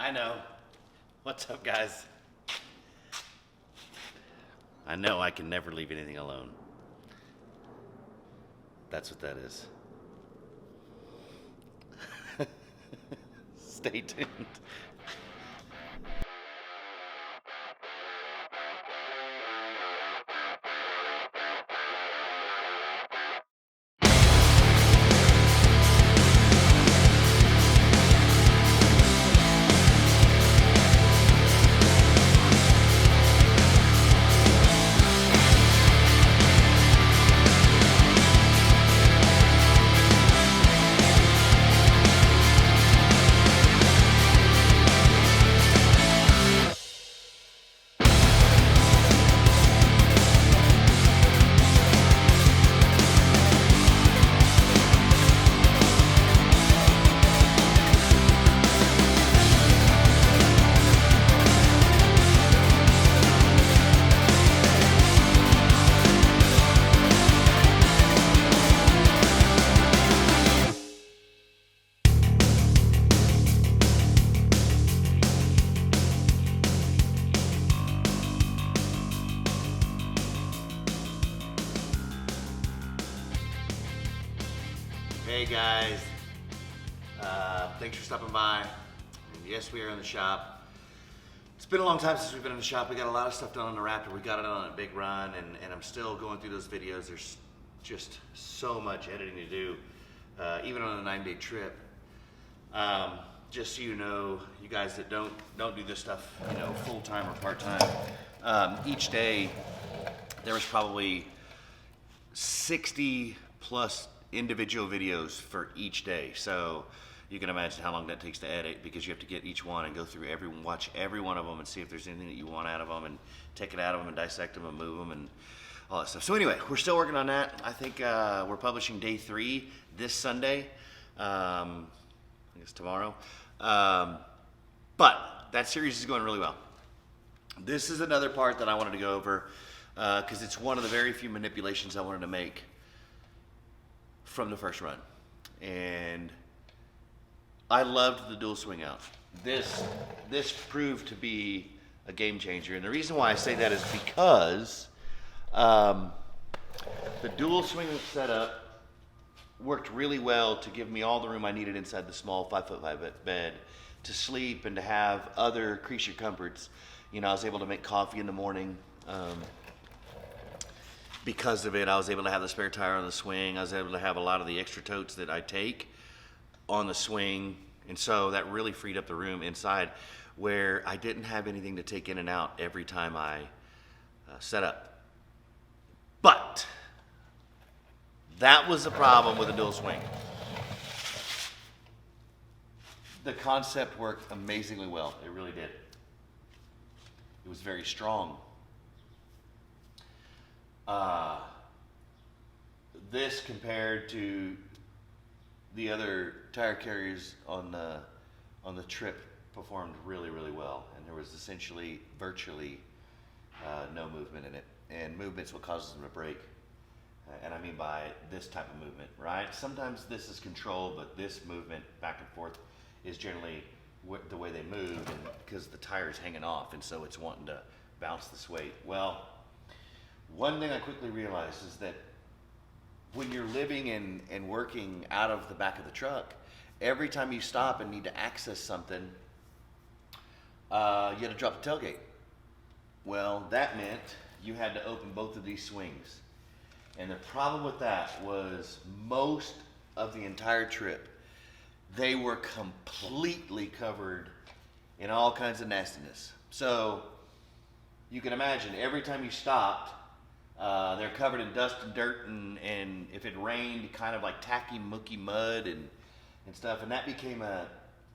I know. What's up, guys? I know I can never leave anything alone. That's what that is. Stay tuned. Hey guys, thanks for stopping by. And yes, we are in the shop. It's been a long time since we've been in the shop. We got a lot of stuff done on the Raptor. We got it on a big run, and I'm still going through those videos. There's just so much editing to do, even on a 9-day trip. Just so you know, you guys that don't do this stuff, you know, full time or part time. Each day there was probably 60 plus individual videos for each day, so you can imagine how long that takes to edit, because you have to get each one and go through watch every one of them and see if there's anything that you want out of them and take it out of them and dissect them and move them and all that stuff. So anyway, we're still working on that. I think we're publishing day 3 this Sunday. I guess tomorrow. But that series is going really well. This is another part that I wanted to go over because it's one of the very few manipulations I wanted to make from the first run, and I loved the dual swing out. This proved to be a game changer, and the reason why I say that is because the dual swing setup worked really well to give me all the room I needed inside the small 5'5" bed to sleep and to have other creature comforts. You know, I was able to make coffee in the morning. Because of it, I was able to have the spare tire on the swing. I was able to have a lot of the extra totes that I take on the swing. And so that really freed up the room inside, where I didn't have anything to take in and out every time I set up. But that was the problem with the dual swing. The concept worked amazingly well. It really did. It was very strong. This compared to the other tire carriers on the trip performed really, really well, and there was essentially virtually no movement in it, and movement's what causes them to break. And I mean by this type of movement, right? Sometimes this is controlled, but this movement back and forth is generally the way they move, and because the tire's hanging off, and so it's wanting to bounce this weight. Well, one thing I quickly realized is that when you're living and working out of the back of the truck, every time you stop and need to access something, you had to drop the tailgate. Well, that meant you had to open both of these swings. And the problem with that was most of the entire trip, they were completely covered in all kinds of nastiness. So you can imagine every time you stopped, they're covered in dust and dirt, and if it rained, kind of like tacky, mucky mud and stuff. And that became a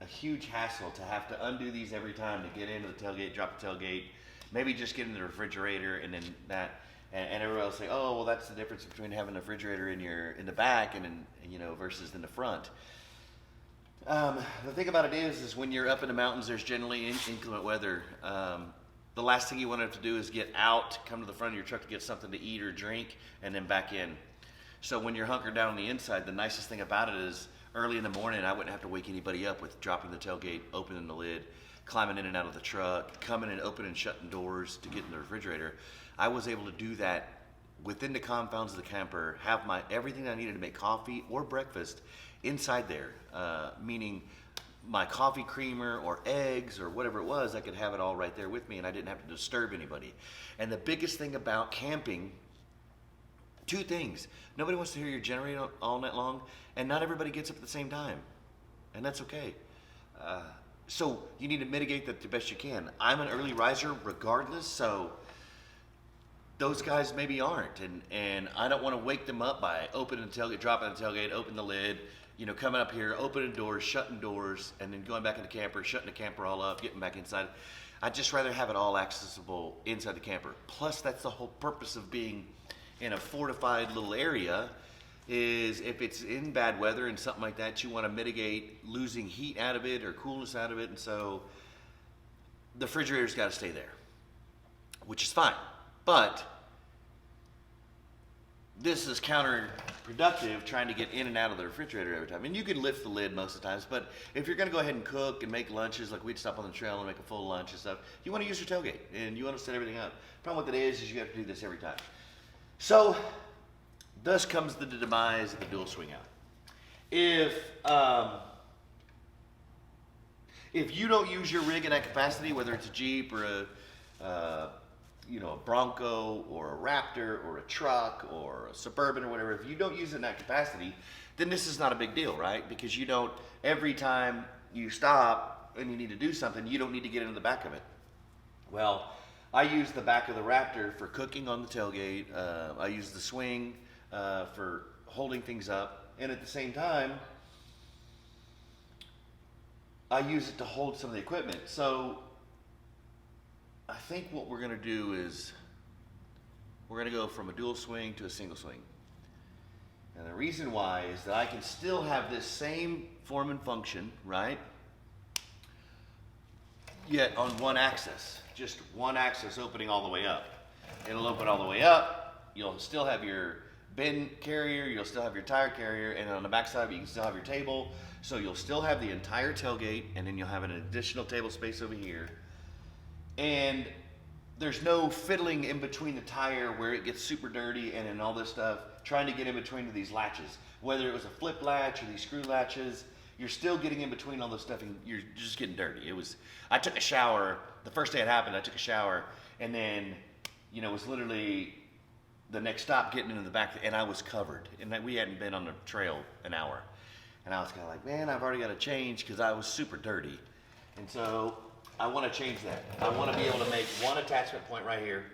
huge hassle to have to undo these every time to get into the tailgate, drop the tailgate, maybe just get in the refrigerator, and then that. And everybody will say, oh, well, that's the difference between having a refrigerator in the back and versus in the front. The thing about it is when you're up in the mountains, there's generally inclement weather. The last thing you want to have to do is get out, come to the front of your truck to get something to eat or drink, and then back in. So when you're hunkered down on the inside, the nicest thing about it is early in the morning, I wouldn't have to wake anybody up with dropping the tailgate, opening the lid, climbing in and out of the truck, coming and opening and shutting doors to get in the refrigerator. I was able to do that within the confines of the camper, have everything I needed to make coffee or breakfast inside there, meaning my coffee creamer or eggs or whatever it was, I could have it all right there with me and I didn't have to disturb anybody. And the biggest thing about camping, two things. Nobody wants to hear your generator all night long, and not everybody gets up at the same time, and that's okay. So you need to mitigate that the best you can. I'm an early riser regardless, so those guys maybe aren't, and I don't want to wake them up by opening the tailgate, dropping the tailgate, open the lid, coming up here, opening doors, shutting doors, and then going back in the camper, shutting the camper all up, getting back inside. I'd just rather have it all accessible inside the camper. Plus, that's the whole purpose of being in a fortified little area, is if it's in bad weather and something like that, you want to mitigate losing heat out of it or coolness out of it, and so the refrigerator's got to stay there, which is fine. But this is counterproductive, trying to get in and out of the refrigerator every time. And you can lift the lid most of the times, but if you're gonna go ahead and cook and make lunches, like we'd stop on the trail and make a full lunch and stuff, you wanna use your tailgate and you wanna set everything up. Problem with it is you have to do this every time. So, thus comes the demise of the dual swing out. If you don't use your rig in that capacity, whether it's a Jeep or a Bronco or a Raptor or a truck or a Suburban or whatever, if you don't use it in that capacity, then this is not a big deal, right? Because you don't, every time you stop and you need to do something, you don't need to get into the back of it. Well, I use the back of the Raptor for cooking on the tailgate. I use the swing for holding things up. And at the same time, I use it to hold some of the equipment. So I think what we're gonna do is we're gonna go from a dual swing to a single swing. And the reason why is that I can still have this same form and function, right? Yet on one axis, just one axis opening all the way up. It'll open all the way up. You'll still have your bin carrier, you'll still have your tire carrier, and on the back side you can still have your table. So you'll still have the entire tailgate, and then you'll have an additional table space over here. And there's no fiddling in between the tire where it gets super dirty and all this stuff, trying to get in between to these latches. Whether it was a flip latch or these screw latches, you're still getting in between all this stuff and you're just getting dirty. I took a shower, the first day it happened, I took a shower, and then, it was literally the next stop getting into the back, and I was covered. And we hadn't been on the trail an hour. And I was kind of like, man, I've already got to change because I was super dirty. And so I want to change that. I want to be able to make one attachment point right here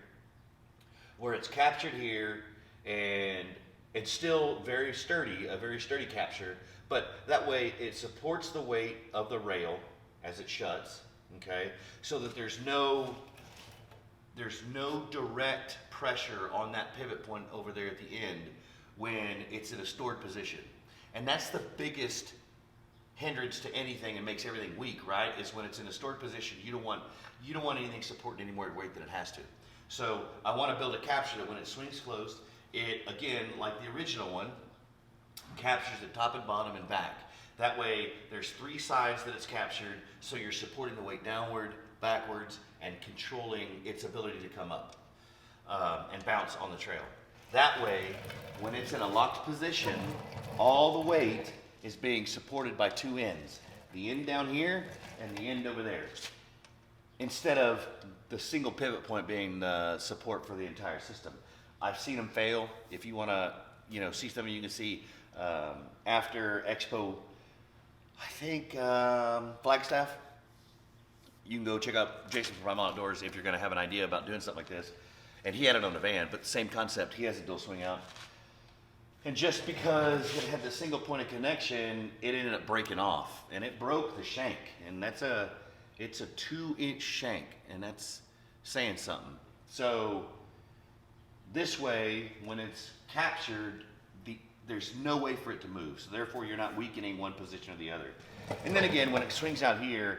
where it's captured here, and it's still very sturdy, a very sturdy capture, but that way it supports the weight of the rail as it shuts, okay? So that there's no direct pressure on that pivot point over there at the end when it's in a stored position. And that's the biggest hindrance to anything and makes everything weak, right? Is when it's in a stored position, you don't want anything supporting any more weight than it has to. So I want to build a capture that when it swings closed, it, again, like the original one, captures the top and bottom and back. That way, there's three sides that it's captured, so you're supporting the weight downward, backwards, and controlling its ability to come up and bounce on the trail. That way, when it's in a locked position, all the weight is being supported by two ends. The end down here and the end over there. Instead of the single pivot point being the support for the entire system. I've seen them fail. If you want to, see something, you can see after Expo, I think Flagstaff. You can go check out Jason from Primal Outdoors if you're going to have an idea about doing something like this. And he had it on the van, but same concept. He has a dual swing out. And just because it had the single point of connection, it ended up breaking off, and it broke the shank. And it's a 2-inch shank, and that's saying something. So this way, when it's captured, there's no way for it to move. So therefore, you're not weakening one position or the other. And then again, when it swings out here,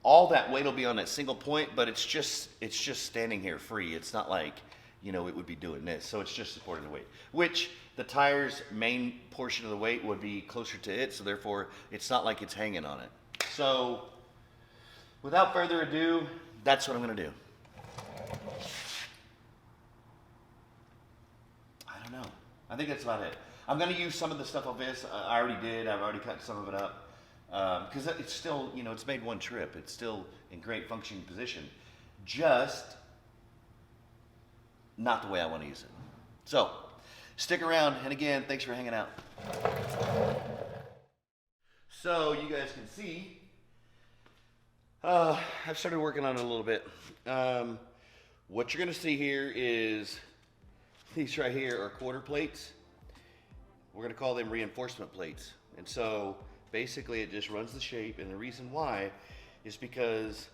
all that weight will be on that single point, but it's just standing here free. It's not like, it would be doing this. So it's just supporting the weight, which the tire's main portion of the weight would be closer to it. So therefore, it's not like it's hanging on it. So without further ado, that's what I'm gonna do. I don't know. I think that's about it. I'm gonna use some of the stuff of this. I already did. I've already cut some of it up. Because it's still, you know, it's made one trip. It's still in great functioning position. Just not the way I want to use it. So, stick around, and again, thanks for hanging out. So, you guys can see, I've started working on it a little bit. What you're going to see here is, these right here are quarter plates. We're going to call them reinforcement plates. And so, basically it just runs the shape, and the reason why is because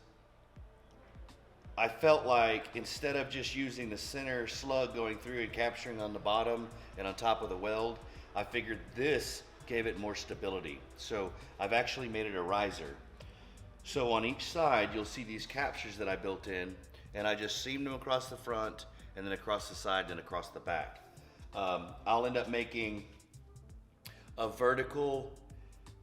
I felt like instead of just using the center slug going through and capturing on the bottom and on top of the weld, I figured this gave it more stability. So I've actually made it a riser. So on each side, you'll see these captures that I built in, and I just seamed them across the front and then across the side and across the back. I'll end up making a vertical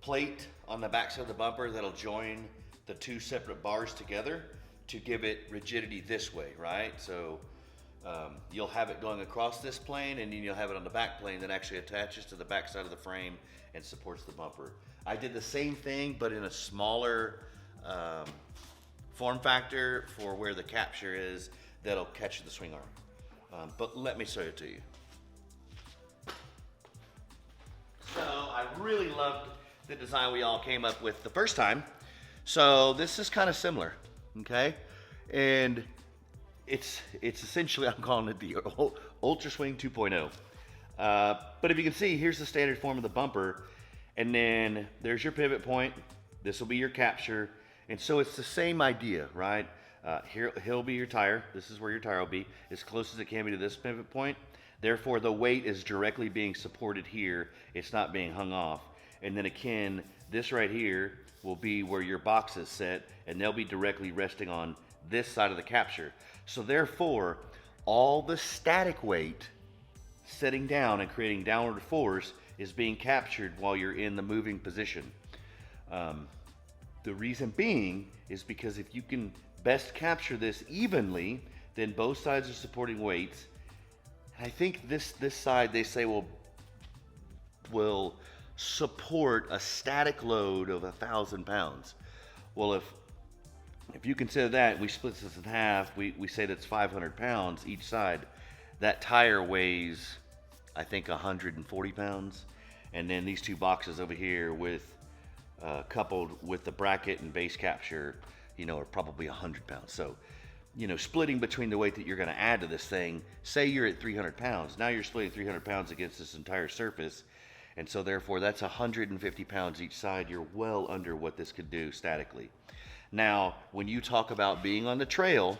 plate on the backside of the bumper that'll join the two separate bars together to give it rigidity this way, right? So you'll have it going across this plane, and then you'll have it on the back plane that actually attaches to the back side of the frame and supports the bumper. I did the same thing, but in a smaller form factor for where the capture is that'll catch the swing arm. But let me show it to you. So I really loved the design we all came up with the first time. So this is kind of similar, okay? And it's essentially, I'm calling it the Ultra Swing 2.0. But if you can see, here's the standard form of the bumper, and then there's your pivot point. This will be your capture. And so it's the same idea, right? Here'll be your tire. This is where your tire will be, as close as it can be to this pivot point. Therefore, the weight is directly being supported here. It's not being hung off. And then again, this right here will be where your box is set, and they'll be directly resting on this side of the capture. So therefore, all the static weight setting down and creating downward force is being captured while you're in the moving position. The reason being is because if you can best capture this evenly, then both sides are supporting weights. And I think this side, they say, will support a static load of 1,000 pounds. Well, if you consider that, we split this in half, we say that's 500 pounds each side. That tire weighs, I think, 140 pounds. And then these two boxes over here with coupled with the bracket and base capture, you know, are probably 100 pounds. So, you know, splitting between the weight that you're going to add to this thing, say you're at 300 pounds, now you're splitting 300 pounds against this entire surface. And so therefore that's 150 pounds each side. You're well under what this could do statically. Now, when you talk about being on the trail,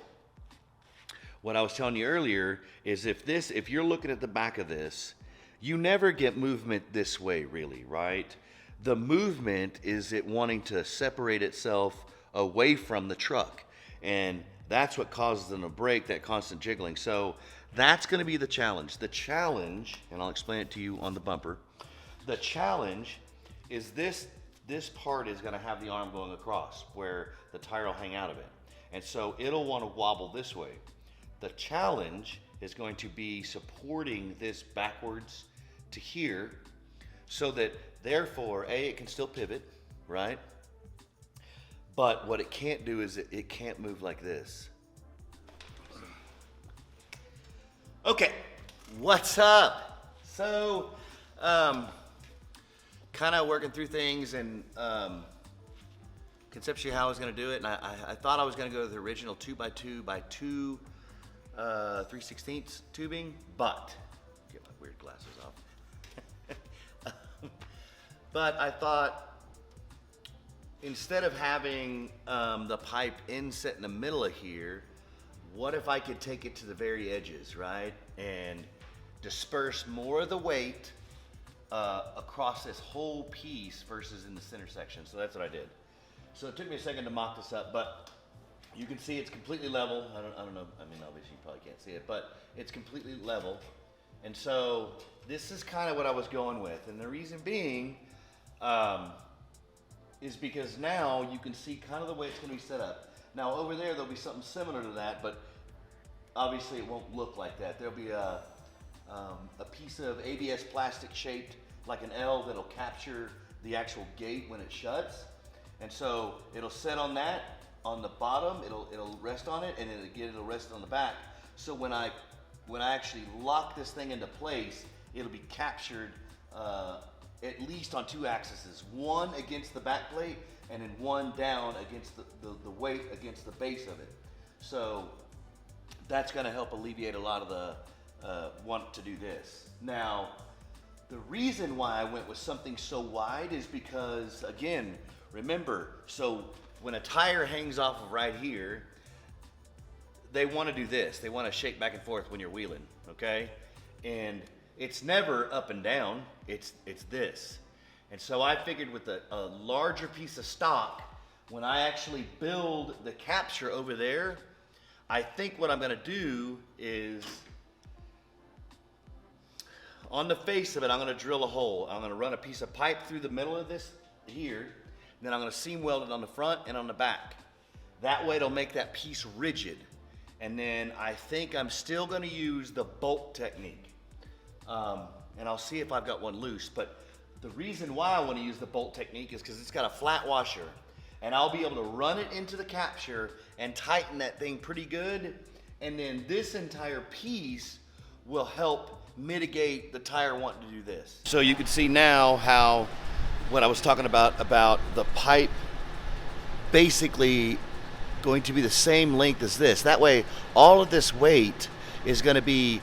what I was telling you earlier is if you're looking at the back of this, you never get movement this way really, right? The movement is it wanting to separate itself away from the truck. And that's what causes them to break, that constant jiggling. So that's going to be the challenge. The challenge, and I'll explain it to you on the bumper, the challenge is this part is going to have the arm going across where the tire will hang out of it. And so it'll want to wobble this way. The challenge is going to be supporting this backwards to here so that therefore, it can still pivot, right? But what it can't do is it can't move like this. Okay, what's up? So, kind of working through things and conceptually how I was going to do it. And I thought I was going to go to the original 2x2 by 2 3/16 tubing, but get my weird glasses off. But I thought instead of having the pipe inset in the middle of here, what if I could take it to the very edges, right? And disperse more of the weight across this whole piece versus in the center section. So that's what I did. So it took me a second to mock this up, but you can see it's completely level. I don't know, I mean, obviously you probably can't see it, but it's completely level. And so this is kind of what I was going with. And the reason being, is because now you can see kind of the way it's going to be set up. Now over there, there'll be something similar to that, but obviously it won't look like that. There'll be a piece of ABS plastic shaped like an L that'll capture the actual gate when it shuts. And so it'll set on that, on the bottom, it'll rest on it, and then again it'll rest on the back. So when I actually lock this thing into place, it'll be captured at least on 2 axes, one against the back plate and then one down against the weight against the base of it. So that's gonna help alleviate a lot of the want to do this. Now, the reason why I went with something so wide is because, again, remember, so when a tire hangs off of right here, they want to do this. They want to shake back and forth when you're wheeling, okay? And it's never up and down, it's this. And so I figured with a larger piece of stock, when I actually build the capture over there, I think what I'm gonna do is, on the face of it, I'm gonna drill a hole. I'm gonna run a piece of pipe through the middle of this here, and then I'm gonna seam weld it on the front and on the back. That way it'll make that piece rigid. And then I think I'm still gonna use the bolt technique. And I'll see if I've got one loose, but the reason why I wanna use the bolt technique is because it's got a flat washer, and I'll be able to run it into the capture and tighten that thing pretty good. And then this entire piece will help mitigate the tire wanting to do this. So you can see now how, what I was talking about the pipe basically going to be the same length as this. That way, all of this weight is going to be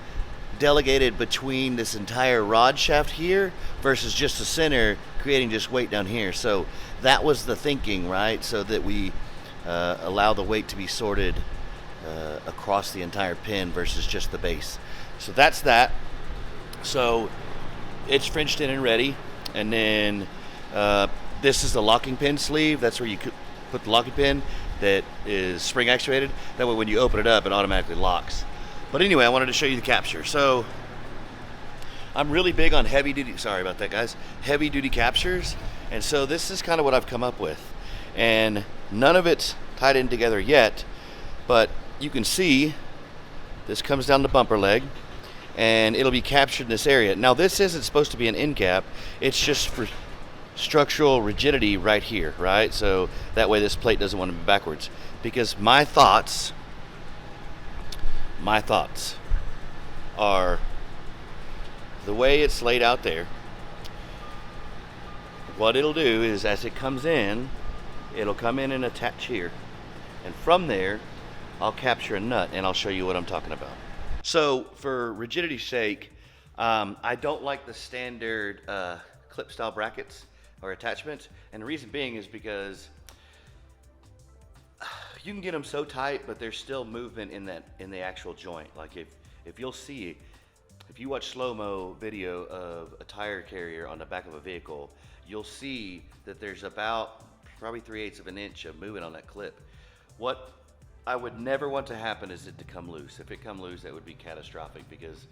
delegated between this entire rod shaft here versus just the center, creating just weight down here. So that was the thinking, right? So that we allow the weight to be sorted across the entire pin versus just the base. So that's that. So it's Frenched in and ready. And then this is the locking pin sleeve. That's where you put the locking pin that is spring actuated. That way when you open it up, it automatically locks. But anyway, I wanted to show you the capture. So I'm really big on heavy duty, sorry about that guys, heavy duty captures. And so this is kind of what I've come up with. And none of it's tied in together yet, but you can see this comes down the bumper leg and it'll be captured in this area. Now this isn't supposed to be an end cap, it's just for structural rigidity right here, right? So that way this plate doesn't want to be backwards. Because my thoughts are the way it's laid out there. What it'll do is as it comes in, it'll come in and attach here. And from there, I'll capture a nut and I'll show you what I'm talking about. So for rigidity's sake, I don't like the standard clip style brackets or attachments. And the reason being is because you can get them so tight, but there's still movement in the actual joint. Like if you'll see, if you watch slow-mo video of a tire carrier on the back of a vehicle, you'll see that there's about probably 3/8 of an inch of movement on that clip. What I would never want to happen is it to come loose. If it come loose, that would be catastrophic because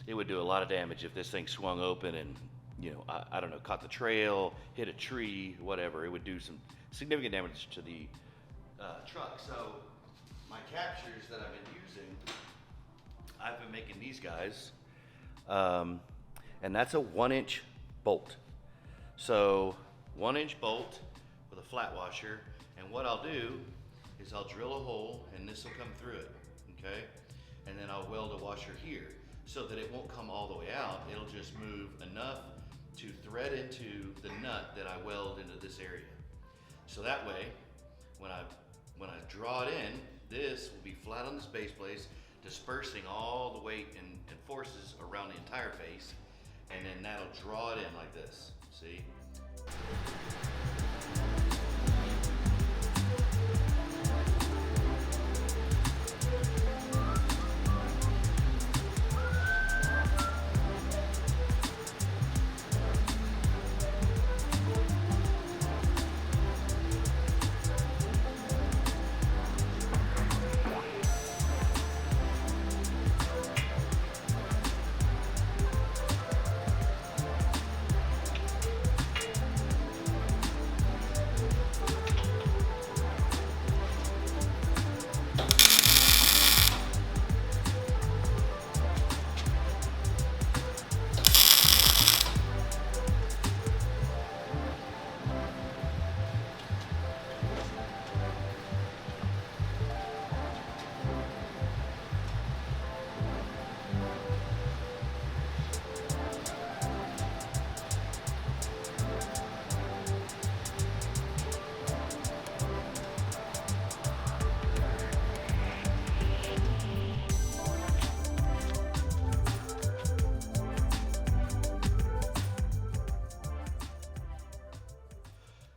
it would do a lot of damage if this thing swung open and, you know, I don't know, caught the trail, hit a tree, whatever. It would do some significant damage to the truck. So my captures that I've been using, I've been making these guys, and that's a 1-inch bolt. So 1-inch bolt with a flat washer, and what I'll do is I'll drill a hole and this will come through it, okay? And then I'll weld a washer here so that it won't come all the way out. It'll just move enough to thread into the nut that I weld into this area. So that way, when I draw it in, this will be flat on this base plate, dispersing all the weight and forces around the entire face, and then that'll draw it in like this, see?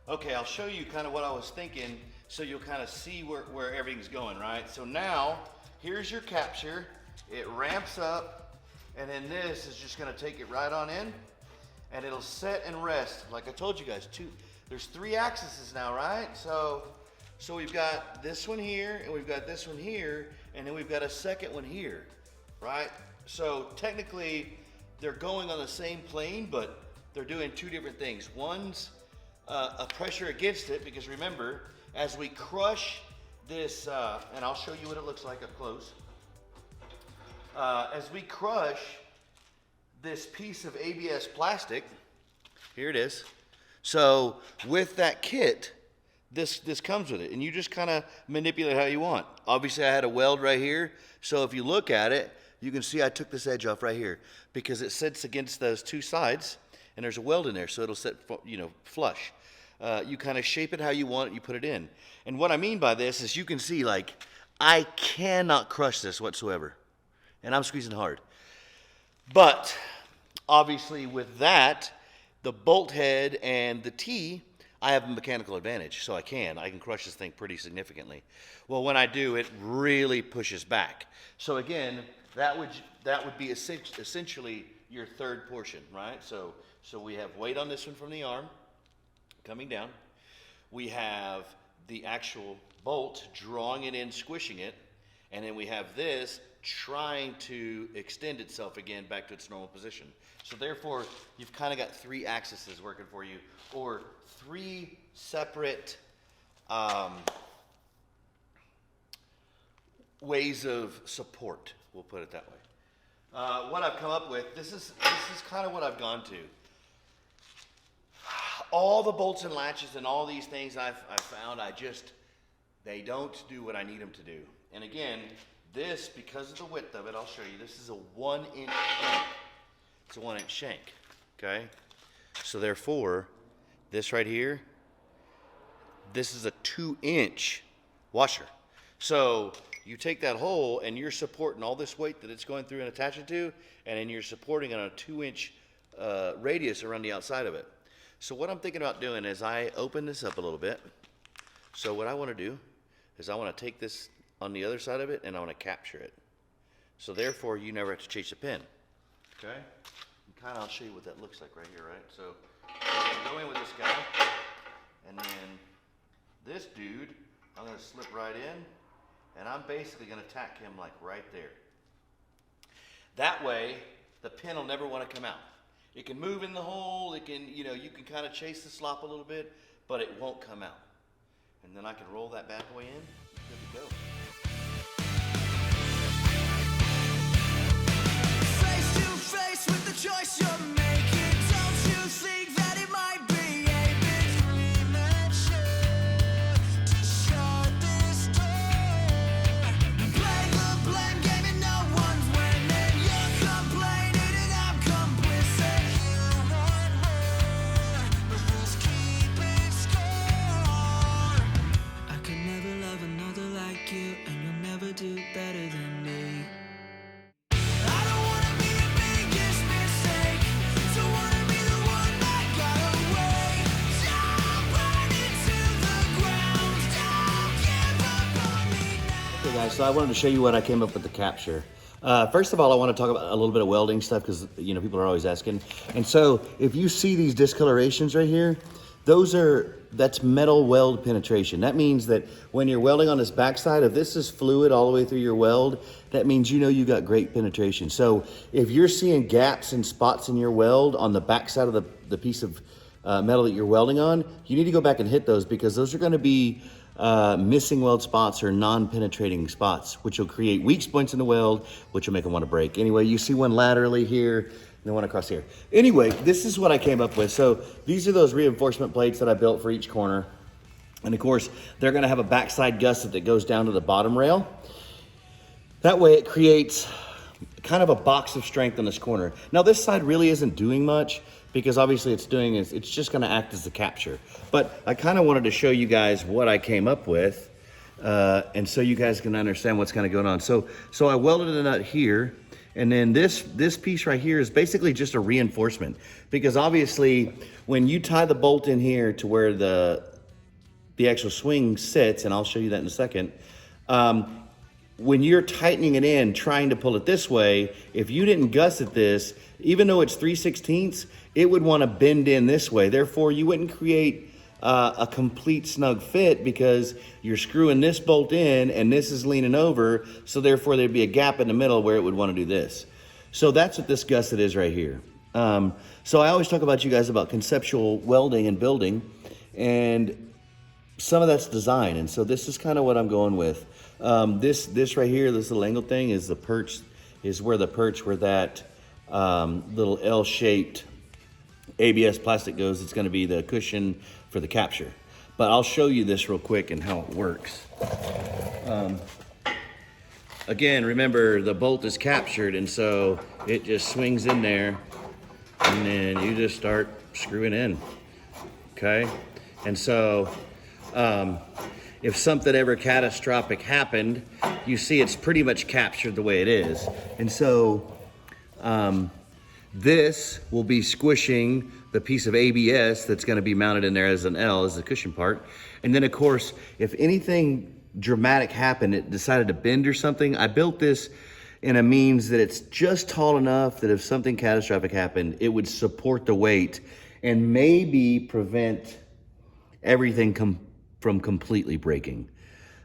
Okay, I'll show you kind of what I was thinking so you'll kind of see where everything's going, right? So now, here's your capture. It ramps up, and then this is just gonna take it right on in, and it'll set and rest. Like I told you guys, there's 3 axes now, right? So we've got this one here, and we've got this one here, and then we've got a second one here, right? So technically, they're going on the same plane, but they're doing 2 different things. One's a pressure against it, because remember, as we crush this, and I'll show you what it looks like up close. As we crush this piece of ABS plastic, here it is. So with that kit, this comes with it, and you just kind of manipulate how you want. Obviously, I had a weld right here, so if you look at it, you can see I took this edge off right here because it sits against those 2 sides, and there's a weld in there, so it'll sit, flush. You kind of shape it how you want it, you put it in. And what I mean by this is you can see, like, I cannot crush this whatsoever, and I'm squeezing hard. But obviously with that, the bolt head and the T, I have a mechanical advantage, so I can crush this thing pretty significantly. Well, when I do, it really pushes back. So again, that would be essentially your 3rd portion, right? So we have weight on this one from the arm coming down. We have the actual bolt drawing it in, squishing it, and then we have this trying to extend itself again back to its normal position. So therefore, you've kind of got 3 axes working for you, or 3 separate ways of support, we'll put it that way. What I've come up with, this is kind of what I've gone to. All the bolts and latches and all these things I've found, they don't do what I need them to do. And again, this, because of the width of it, I'll show you, this is a 1-inch shank. It's a 1-inch shank, okay? So therefore, this right here, this is a 2-inch washer. So you take that hole and you're supporting all this weight that it's going through and attaching to, and then you're supporting on a 2-inch radius around the outside of it. So what I'm thinking about doing is I open this up a little bit. So what I want to do is I want to take this on the other side of it and I want to capture it. So therefore you never have to chase a pin. Okay? And kind of I'll show you what that looks like right here, right? So I'm going to go in with this guy, and then this dude, I'm going to slip right in, and I'm basically going to tack him like right there. That way the pin will never want to come out. It can move in the hole, it can, you can kind of chase the slop a little bit, but it won't come out. And then I can roll that bad boy in, good to go. Face to face with the choice you're making, don't you think that it might be a bit premature to shut this door? Play the blame game and no one's winning. You're complaining and I'm complicit. You want more, but who's keeping score? I could never love another like you, and you'll never do better than me. I don't wanna be the biggest mistake, don't wanna be the one that got away. Don't burn it to the ground, don't give up on me now. Okay guys, so I wanted to show you what I came up with the capture. First of all, I want to talk about a little bit of welding stuff because people are always asking. And so if you see these discolorations right here, that's metal weld penetration. That means that when you're welding on this backside, if this is fluid all the way through your weld, that means you got great penetration. So if you're seeing gaps and spots in your weld on the backside of the piece of metal that you're welding on, you need to go back and hit those, because those are going to be missing weld spots or non-penetrating spots, which will create weak points in the weld, which will make them want to break. Anyway, you see one laterally here, and then one across here. Anyway, this is what I came up with. So these are those reinforcement plates that I built for each corner. And of course, they're gonna have a backside gusset that goes down to the bottom rail. That way it creates kind of a box of strength on this corner. Now this side really isn't doing much, because obviously it's just gonna act as the capture. But I kind of wanted to show you guys what I came up with, and so you guys can understand what's kind of going on. So I welded a nut here, And then this piece right here is basically just a reinforcement, because obviously when you tie the bolt in here to where the actual swing sits, and I'll show you that in a second, when you're tightening it in, trying to pull it this way, if you didn't gusset this, even though it's 3/16, it would want to bend in this way. Therefore, you wouldn't create a complete snug fit, because you're screwing this bolt in and this is leaning over, so therefore there'd be a gap in the middle where it would want to do this. So that's what this gusset is right here. So I always talk about you guys about conceptual welding and building, and some of that's design, and so this is kind of what I'm going with. This right here, this little angle thing, is the perch, where that little L-shaped ABS plastic goes. It's going to be the cushion for the capture. But I'll show you this real quick and how it works. Again, remember the bolt is captured, and so it just swings in there, and then you just start screwing in. Okay, and so if something ever catastrophic happened, you see it's pretty much captured the way it is. And so this will be squishing the piece of ABS that's going to be mounted in there as an L, as the cushion part. And then of course, if anything dramatic happened, it decided to bend or something, I built this in a means that it's just tall enough that if something catastrophic happened, it would support the weight and maybe prevent everything from completely breaking.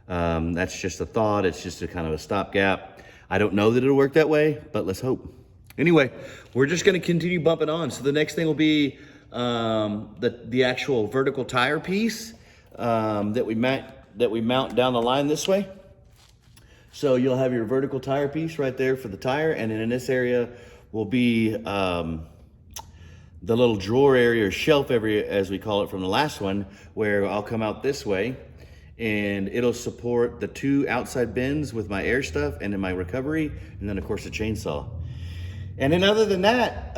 That's just a thought. It's just a kind of a stopgap. I don't know that it'll work that way, but let's hope. Anyway, we're just going to continue bumping on. So the next thing will be the actual vertical tire piece that we mount down the line this way. So you'll have your vertical tire piece right there for the tire, and then in this area will be the little drawer area, or shelf area as we call it from the last one, where I'll come out this way and it'll support the two outside bins with my air stuff and then my recovery, and then of course the chainsaw. And then other than that,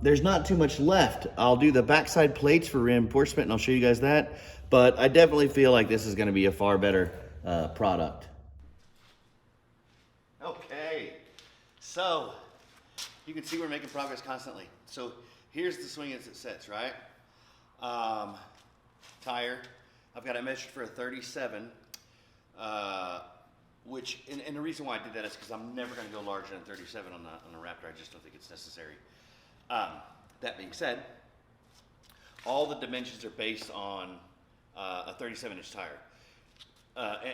there's not too much left. I'll do the backside plates for reinforcement, and I'll show you guys that. But I definitely feel like this is going to be a far better product. Okay, so you can see we're making progress constantly. So here's the swing as it sits, right? Tire, I've got it measured for a 37. Which, and the reason why I did that is because I'm never going to go larger than 37 on the Raptor. I just don't think it's necessary. That being said, all the dimensions are based on a 37-inch tire.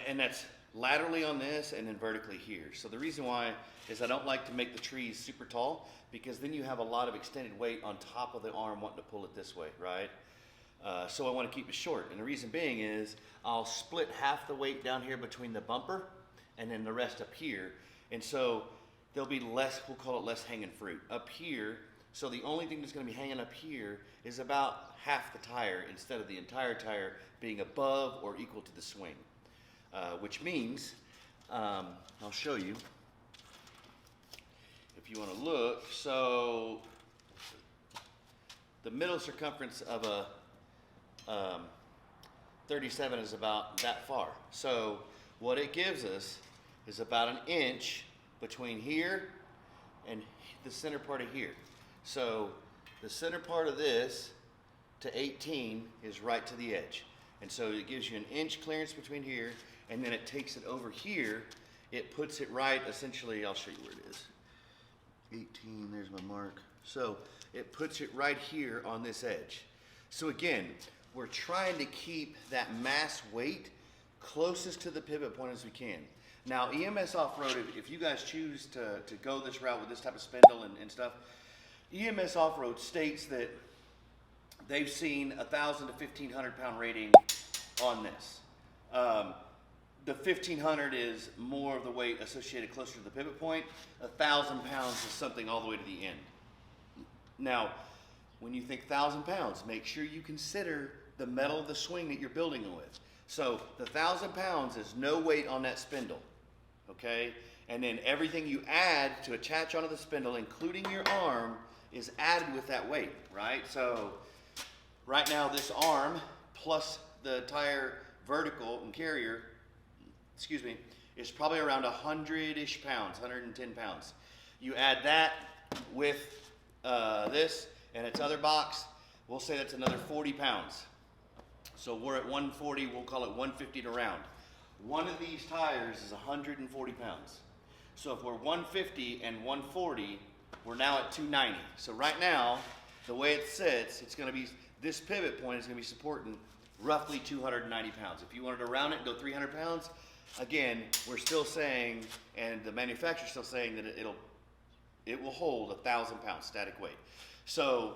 And that's laterally on this and then vertically here. So the reason why is I don't like to make the trees super tall, because then you have a lot of extended weight on top of the arm wanting to pull it this way, right? So I want to keep it short. And the reason being is I'll split half the weight down here between the bumper and then the rest up here. And so there'll be less, we'll call it less hanging fruit up here. So the only thing that's going to be hanging up here is about half the tire, instead of the entire tire being above or equal to the swing. Which means, I'll show you if you want to look. So the middle circumference of a 37 is about that far. So what it gives us is about an inch between here and the center part of here. So the center part of this to 18 is right to the edge. And so it gives you an inch clearance between here, and then it takes it over here. It puts it right, essentially, I'll show you where it is. 18, there's my mark. So it puts it right here on this edge. So again, we're trying to keep that mass weight closest to the pivot point as we can. Now, EMS Off-Road, if you guys choose to go this route with this type of spindle and stuff, EMS Off-Road states that they've seen 1,000 to 1,500 pound rating on this. The 1,500 is more of the weight associated closer to the pivot point. 1,000 pounds is something all the way to the end. Now, when you think 1,000 pounds, make sure you consider the metal of the swing that you're building it with. So the 1,000 pounds is no weight on that spindle, okay? And then everything you add to attach onto the spindle, including your arm, is added with that weight, right? So right now this arm plus the tire vertical and carrier, is probably around 100-ish pounds, 110 pounds. You add that with this and its other box, we'll say that's another 40 pounds. So we're at 140, we'll call it 150 to round. One of these tires is 140 pounds. So if we're 150 and 140, we're now at 290. So right now, the way it sits, it's gonna be, this pivot point is gonna be supporting roughly 290 pounds. If you wanted to round it and go 300 pounds, again, we're still saying, and the manufacturer's still saying that it will hold 1,000 pounds static weight. So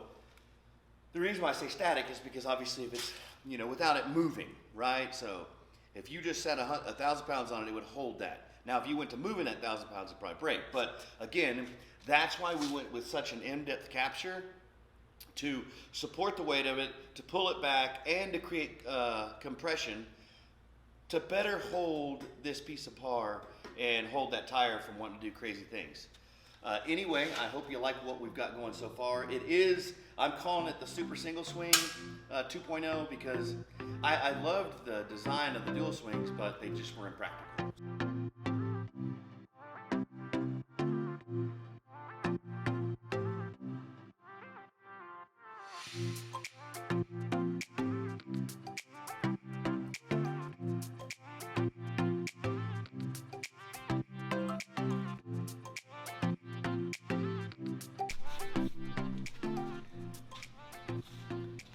the reason why I say static is because obviously if it's, you know, without it moving, right? So if you just set 1,000 pounds on it, it would hold that. Now, if you went to moving that 1,000 pounds, it'd probably break. But again, that's why we went with such an in-depth capture, to support the weight of it, to pull it back, and to create compression to better hold this piece of par and hold that tire from wanting to do crazy things. Anyway, I hope you like what we've got going so far. It is, I'm calling it the Super Single Swing 2.0 because I loved the design of the dual swings, but they just were impractical.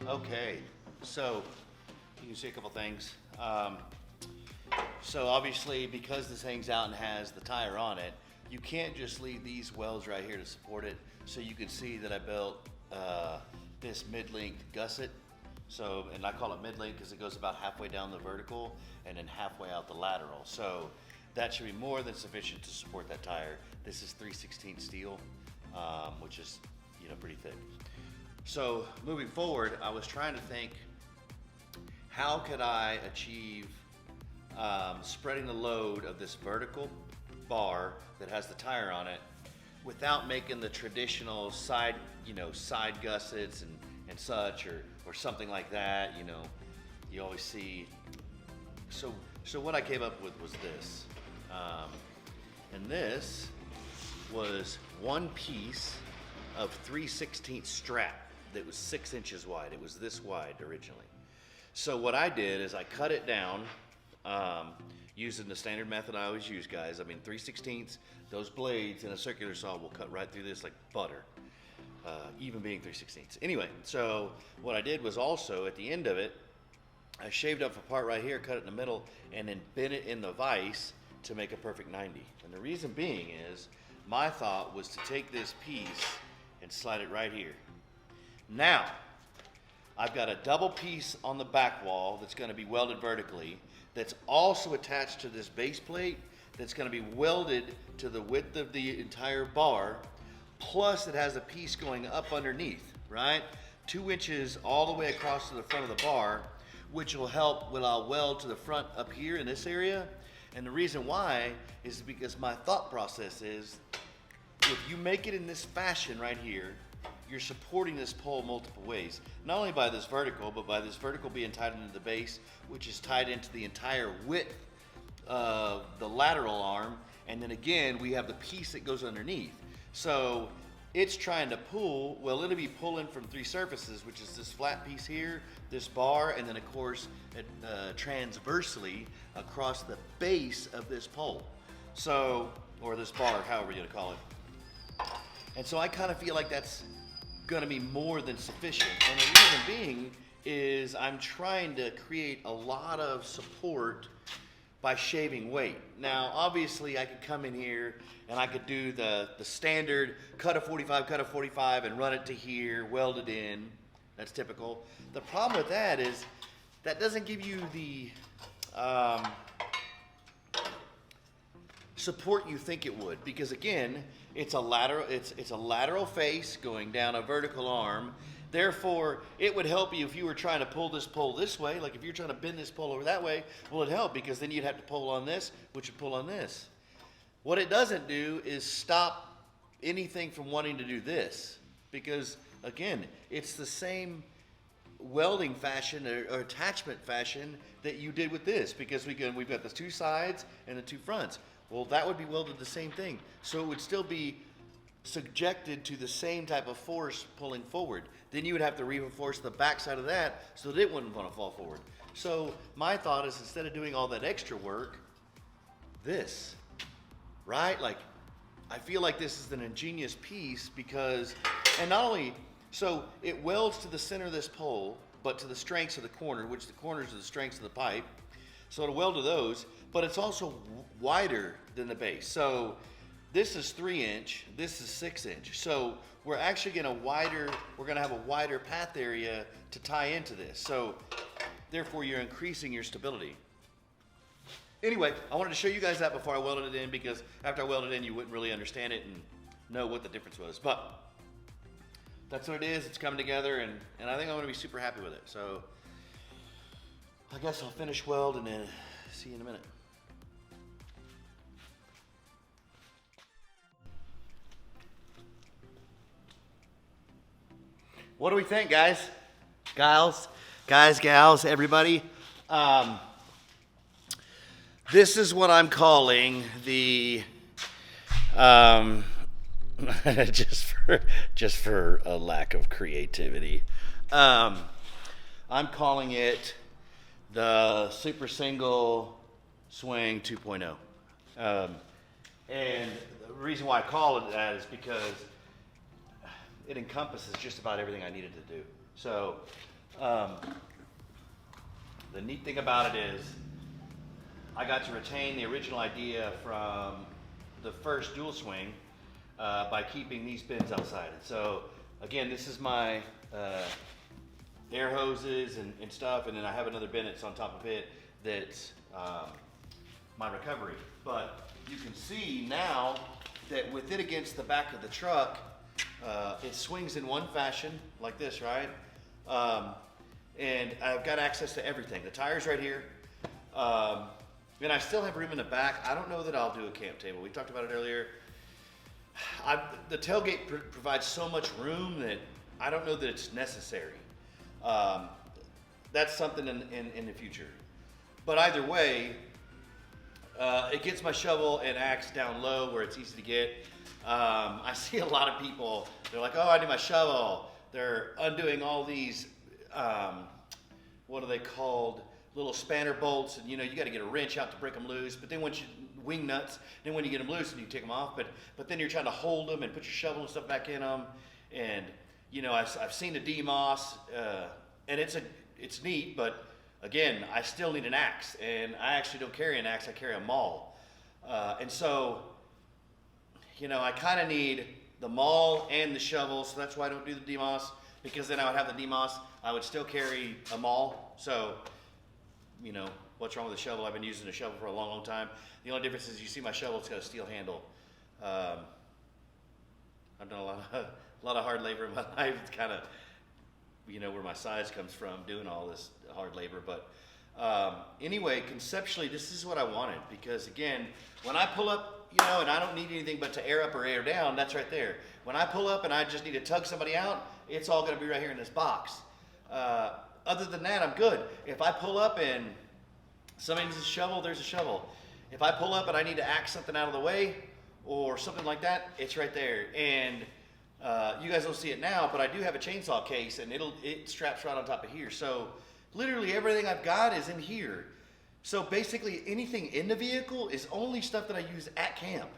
Okay, so you can see a couple things. So obviously, because this hangs out and has the tire on it, you can't just leave these welds right here to support it. So you can see that I built this mid-length gusset. So, and I call it mid-length because it goes about halfway down the vertical and then halfway out the lateral. So that should be more than sufficient to support that tire. This is 3/16 steel, which is, you know, pretty thick. So moving forward, I was trying to think, how could I achieve spreading the load of this vertical bar that has the tire on it without making the traditional side, you know, side gussets and such, or something like that, you know, you always see. So what I came up with was this, and this was one piece of 3/16 strap that was 6 inches wide. It was this wide originally. So what I did is I cut it down using the standard method I always use, guys. I mean, 3/16, those blades in a circular saw will cut right through this like butter, even being 3/16. Anyway, so what I did was also at the end of it, I shaved up a part right here, cut it in the middle, and then bent it in the vise to make a perfect 90. And the reason being is, my thought was to take this piece and slide it right here. Now, I've got a double piece on the back wall that's going to be welded vertically, that's also attached to this base plate, that's going to be welded to the width of the entire bar, plus it has a piece going up underneath, right? 2 inches all the way across to the front of the bar, which will help when I'll weld to the front up here in this area. And the reason why is because my thought process is, if you make it in this fashion right here, you're supporting this pole multiple ways. Not only by this vertical, but by this vertical being tied into the base, which is tied into the entire width of the lateral arm. And then again, we have the piece that goes underneath. So it's trying to pull, well, it'll be pulling from 3 surfaces, which is this flat piece here, this bar, and then of course, transversely across the base of this pole. So, or this bar, however you're gonna call it. And so I kind of feel like that's gonna be more than sufficient. And the reason being is I'm trying to create a lot of support by shaving weight. Now, obviously I could come in here and I could do the standard cut a 45, and run it to here, weld it in. That's typical. The problem with that is that doesn't give you the support you think it would, because again, it's a lateral face going down a vertical arm. Therefore, it would help you if you were trying to pull this pole this way. Like if you're trying to bend this pole over that way, well, it'd help because then you'd have to pull on this, which would pull on this. What it doesn't do is stop anything from wanting to do this, because again, it's the same welding fashion or attachment fashion that you did with this, because we've got the 2 sides and the 2 fronts. Well, that would be welded the same thing. So it would still be subjected to the same type of force pulling forward. Then you would have to reinforce the backside of that so that it wouldn't want to fall forward. So my thought is, instead of doing all that extra work, this, right? Like, I feel like this is an ingenious piece because, and not only, so it welds to the center of this pole, but to the strengths of the corner, which the corners are the strengths of the pipe. So it'll weld to those, but it's also wider than the base. So this is 3-inch, this is 6-inch. So we're actually we're gonna have a wider path area to tie into this. So therefore you're increasing your stability. Anyway, I wanted to show you guys that before I welded it in, because after I welded it in, you wouldn't really understand it and know what the difference was. But that's what it is. It's coming together, and I think I'm gonna be super happy with it. So I guess I'll finish weld and then see you in a minute. What do we think, guys? Gals, everybody. This is what I'm calling the, just for a lack of creativity, I'm calling it the Super Single Swing 2.0. And the reason why I call it that is because it encompasses just about everything I needed to do. So the neat thing about it is I got to retain the original idea from the first dual swing by keeping these bins outside. And so again, this is my air hoses and stuff, and then I have another bin that's on top of it that's my recovery. But you can see now that with it against the back of the truck, it swings in one fashion like this, right? And I've got access to everything. The tire's right here. And I still have room in the back. I don't know that I'll do a camp table. We talked about it earlier. The tailgate provides so much room that I don't know that it's necessary. That's something in the future. But either way, it gets my shovel and axe down low where it's easy to get. I see a lot of people, they're like, oh, I need my shovel. They're undoing all these, what are they called? Little spanner bolts, and you got to get a wrench out to break them loose. But then once you wing nuts, then when you get them loose, and you take them off. But then you're trying to hold them and put your shovel and stuff back in them. And I've seen the DMOS, and it's neat. But again, I still need an axe, and I actually don't carry an axe. I carry a maul, and so I kind of need the maul and the shovel. So that's why I don't do the DMOS, because then I would have the DMOS. I would still carry a maul. So what's wrong with the shovel? I've been using a shovel for a long, long time. The only difference is you see my shovel, it's got a steel handle. I've done a lot of hard labor in my life. It's kind of, where my size comes from doing all this hard labor. But anyway, conceptually, this is what I wanted, because again, when I pull up, and I don't need anything but to air up or air down, that's right there. When I pull up and I just need to tug somebody out, it's all gonna be right here in this box. Other than that, I'm good. If I pull up and somebody needs a shovel, there's a shovel. If I pull up and I need to axe something out of the way or something like that, it's right there. And you guys don't see it now, but I do have a chainsaw case, and it straps right on top of here. So literally everything I've got is in here. So basically anything in the vehicle is only stuff that I use at camp,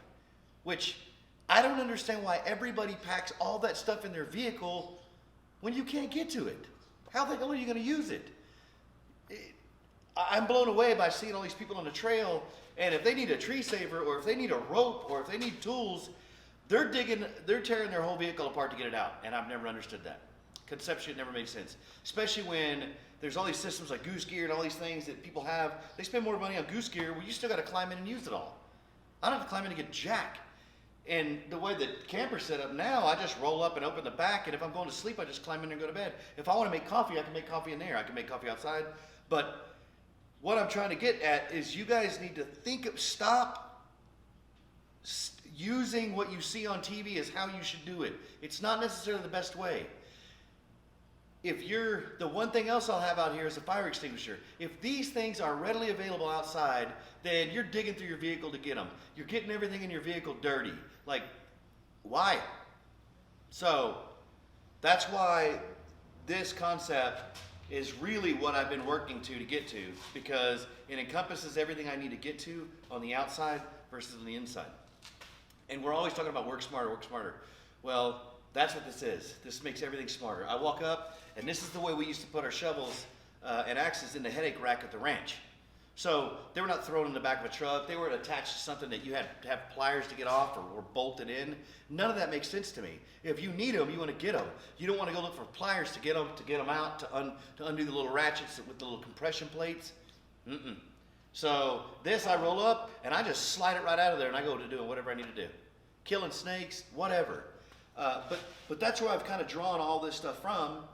which I don't understand why everybody packs all that stuff in their vehicle when you can't get to it. How the hell are you going to use it? I'm blown away by seeing all these people on the trail, and if they need a tree saver, or if they need a rope, or if they need tools, they're tearing their whole vehicle apart to get it out, and I've never understood that. Conceptually, it never made sense. Especially when there's all these systems like Goose Gear and all these things that people have. They spend more money on Goose Gear, well, you still got to climb in and use it all. I don't have to climb in and get jack. And the way the camper's set up now, I just roll up and open the back, and if I'm going to sleep, I just climb in and go to bed. If I want to make coffee, I can make coffee in there. I can make coffee outside. But what I'm trying to get at is you guys need to stop using what you see on TV as how you should do it. It's not necessarily the best way. The one thing else I'll have out here is a fire extinguisher. If these things are readily available outside, then you're digging through your vehicle to get them. You're getting everything in your vehicle dirty. Like, why? So that's why this concept is really what I've been working to get to, because it encompasses everything I need to get to on the outside versus on the inside. And we're always talking about work smarter, work smarter. Well, that's what this is. This makes everything smarter. I walk up, and this is the way we used to put our shovels and axes in the headache rack at the ranch. So they were not thrown in the back of a truck. They were attached to something that you had to have pliers to get off or bolted in. None of that makes sense to me. If you need them, you want to get them. You don't want to go look for pliers to get them out, to undo the little ratchets with the little compression plates. So this I roll up, and I just slide it right out of there, and I go to doing whatever I need to do. Killing snakes, whatever. But that's where I've kind of drawn all this stuff from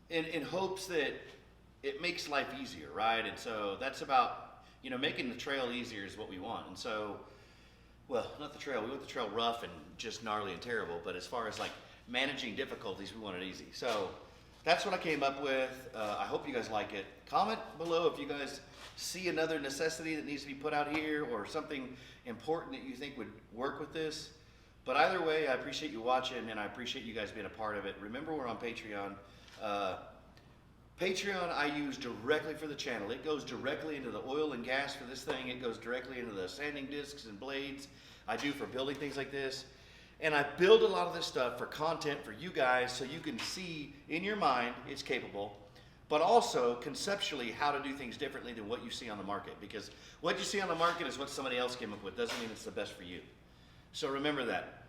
in hopes that it makes life easier, right? And so that's about, making the trail easier is what we want. And so, well, not the trail. We want the trail rough and just gnarly and terrible. But as far as like managing difficulties, we want it easy. So that's what I came up with. I hope you guys like it. Comment below if you guys see another necessity that needs to be put out here or something important that you think would work with this. But either way, I appreciate you watching, and I appreciate you guys being a part of it. Remember, we're on Patreon. Patreon I use directly for the channel. It goes directly into the oil and gas for this thing. It goes directly into the sanding discs and blades I do for building things like this. And I build a lot of this stuff for content for you guys so you can see in your mind it's capable, but also conceptually how to do things differently than what you see on the market. Because what you see on the market is what somebody else came up with. Doesn't mean it's the best for you. So remember that.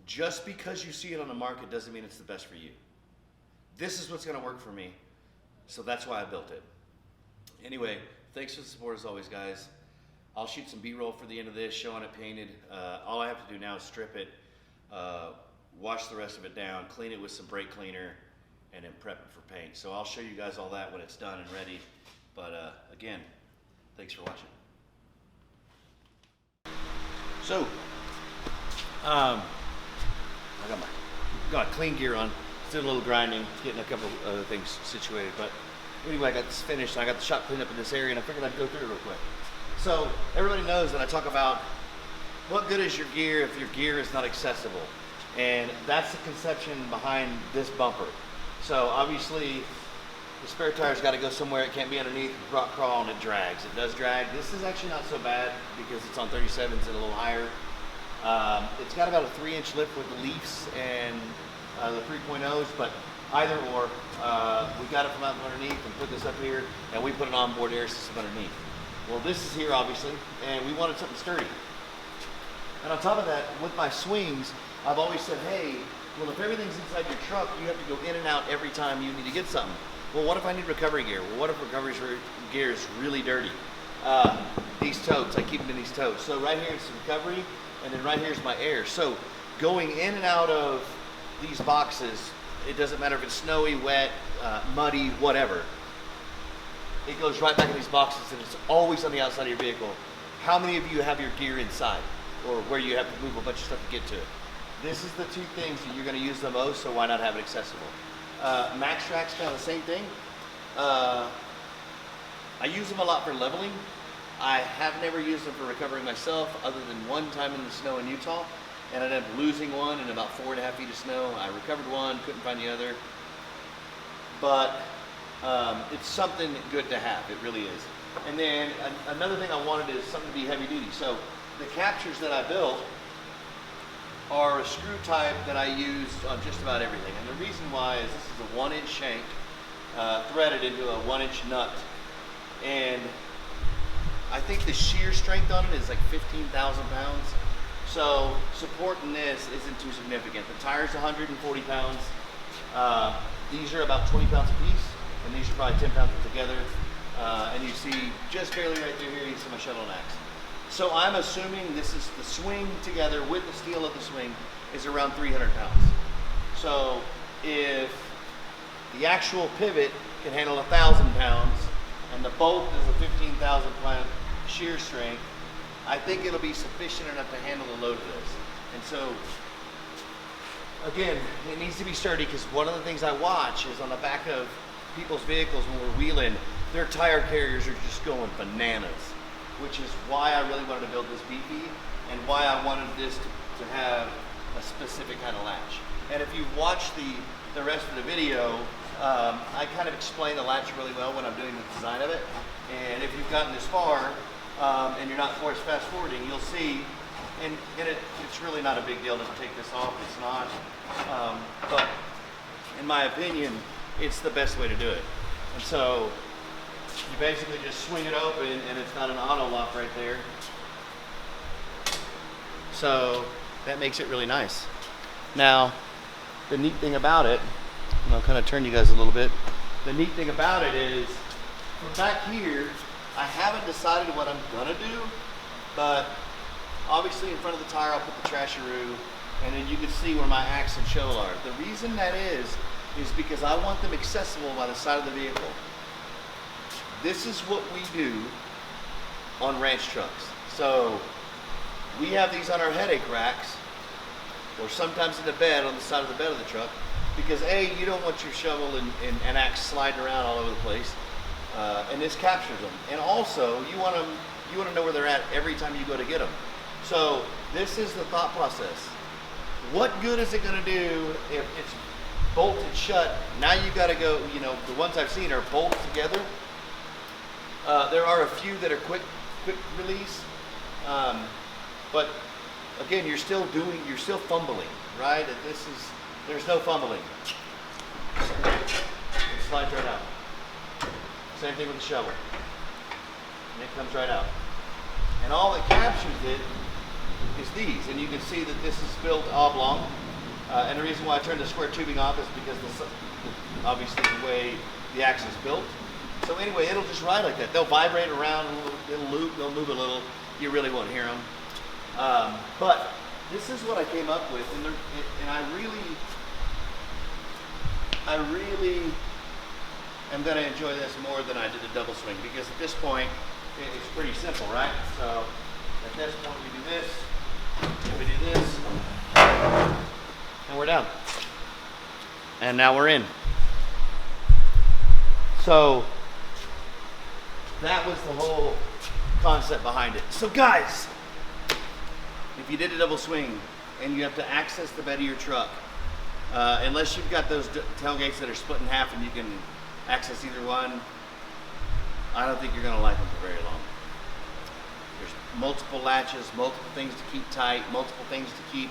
Just because you see it on the market doesn't mean it's the best for you. This is what's going to work for me. So that's why I built it. Anyway, thanks for the support as always, guys. I'll shoot some B-roll for the end of this, showing it painted. All I have to do now is strip it, wash the rest of it down, clean it with some brake cleaner, and then prep it for paint. So I'll show you guys all that when it's done and ready. But again, thanks for watching. So, I got clean gear on. Did a little grinding, getting a couple other things situated. But anyway, I got this finished. I got the shop cleaned up in this area, and I figured I'd go through it real quick. So everybody knows that I talk about what good is your gear if your gear is not accessible, and that's the conception behind this bumper. So obviously, the spare tire's got to go somewhere. It can't be underneath, rock crawl, and it drags. It does drag. This is actually not so bad because it's on 37s and a little higher. It's got about a 3-inch lift with the leafs and the 3.0s, but either or, we got it from out underneath and put this up here, and we put an onboard air system underneath. Well, this is here obviously, and we wanted something sturdy. And on top of that, with my swings, I've always said, hey, well, if everything's inside your truck, you have to go in and out every time you need to get something. Well, what if I need recovery gear? Well, what if recovery gear is really dirty? These totes, I keep them in these totes. So right here is recovery, and then right here is my air. So going in and out of these boxes, it doesn't matter if it's snowy, wet, muddy, whatever. It goes right back in these boxes, and it's always on the outside of your vehicle. How many of you have your gear inside, or where you have to move a bunch of stuff to get to it? This is the two things that you're going to use the most, so why not have it accessible? Max Track's kind of the same thing. I use them a lot for leveling. I have never used them for recovering myself, other than one time in the snow in Utah. And I ended up losing one in about 4.5 feet of snow. I recovered one, couldn't find the other. But it's something good to have, it really is. And then another thing I wanted is something to be heavy duty. So the captures that I built are a screw type that I used on just about everything. And the reason why is this is a 1-inch shank threaded into a 1-inch nut. And I think the shear strength on it is like 15,000 pounds. So supporting this isn't too significant. The tire's 140 pounds. These are about 20 pounds a piece, and these are probably 10 pounds put together. And you see just barely right through here, you see my shuttle and axe. So I'm assuming this is the swing together with the steel of the swing is around 300 pounds. So if the actual pivot can handle 1,000 pounds and the bolt is a 15,000 pound shear strength, I think it'll be sufficient enough to handle the load of this. And so, again, it needs to be sturdy, because one of the things I watch is on the back of people's vehicles when we're wheeling, their tire carriers are just going bananas, which is why I really wanted to build this beefy and why I wanted this to have a specific kind of latch. And if you've watched the rest of the video, I kind of explain the latch really well when I'm doing the design of it. And if you've gotten this far and you're not forced fast forwarding, you'll see, and it's really not a big deal to take this off. It's not, but in my opinion, it's the best way to do it. And so you basically just swing it open, and it's got an auto lock right there. So that makes it really nice. Now, the neat thing about it, and I'll kind of turn you guys a little bit. The neat thing about it is, from back here, I haven't decided what I'm gonna do, but obviously in front of the tire, I'll put the trasheroo, and then you can see where my axe and shovel are. The reason that is because I want them accessible by the side of the vehicle. This is what we do on ranch trucks. So we have these on our headache racks, or sometimes in the bed, on the side of the bed of the truck, because A, you don't want your shovel and axe sliding around all over the place, and this captures them. And also, you want to know where they're at every time you go to get them. So this is the thought process. What good is it going to do if it's bolted shut? Now you've got to go, you know, the ones I've seen are bolted together. There are a few that are quick release, but again, you're still fumbling, right? There's no fumbling. It slides right out. Same thing with the shovel. And it comes right out. And all that captures it is these, and you can see that this is built oblong. And the reason why I turned the square tubing off is because obviously the way the axe is built. So anyway, it'll just ride like that. They'll vibrate around, it'll loop, they'll move a little. You really won't hear them. But this is what I came up with, and I really am going to enjoy this more than I did the double swing, because at this point, it's pretty simple, right? So at this point, we do this, and we do this, and we're down. And now we're in. So that was the whole concept behind it. So guys, if you did a double swing and you have to access the bed of your truck, unless you've got those tailgates that are split in half and you can access either one, I don't think you're going to like them for very long. There's multiple latches, multiple things to keep tight, multiple things to keep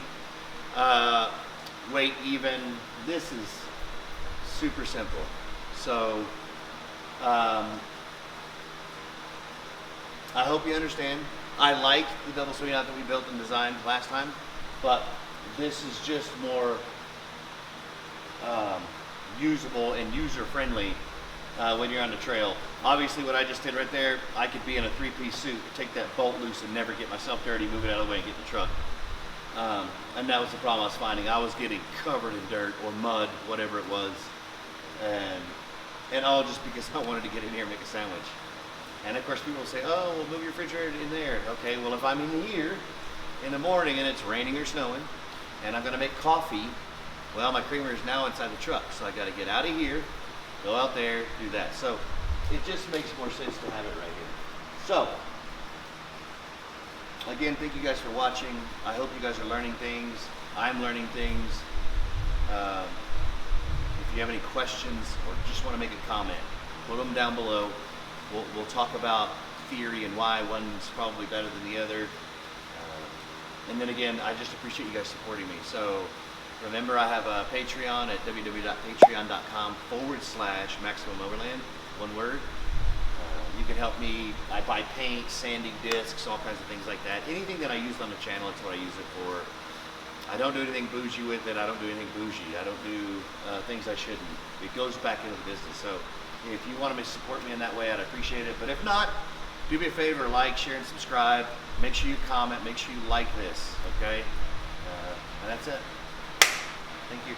weight even. This is super simple. So I hope you understand. I like the double SwingOut that we built and designed last time, but this is just more usable and user-friendly when you're on the trail. Obviously, what I just did right there, I could be in a three-piece suit, take that bolt loose and never get myself dirty, move it out of the way and get the truck. And that was the problem I was finding. I was getting covered in dirt or mud, whatever it was, and all just because I wanted to get in here and make a sandwich. And of course people will say, oh, well, move your refrigerator in there. Okay, well, if I'm in here in the morning and it's raining or snowing and I'm gonna make coffee, well, my creamer is now inside the truck. So I gotta get out of here, go out there, do that. So it just makes more sense to have it right here. So, again, thank you guys for watching. I hope you guys are learning things. I'm learning things. If you have any questions or just wanna make a comment, put them down below. We'll talk about theory and why one's probably better than the other. And then again, I just appreciate you guys supporting me. So remember, I have a Patreon at www.patreon.com/MaximumOverland, one word. You can help me. I buy paint, sanding discs, all kinds of things like that. Anything that I use on the channel, it's what I use it for. I don't do anything bougie with it. I don't do anything bougie. I don't do things I shouldn't. It goes back into the business. So if you want to support me in that way, I'd appreciate it. But if not, do me a favor, like, share, and subscribe. Make sure you comment. Make sure you like this, okay? And that's it. Thank you.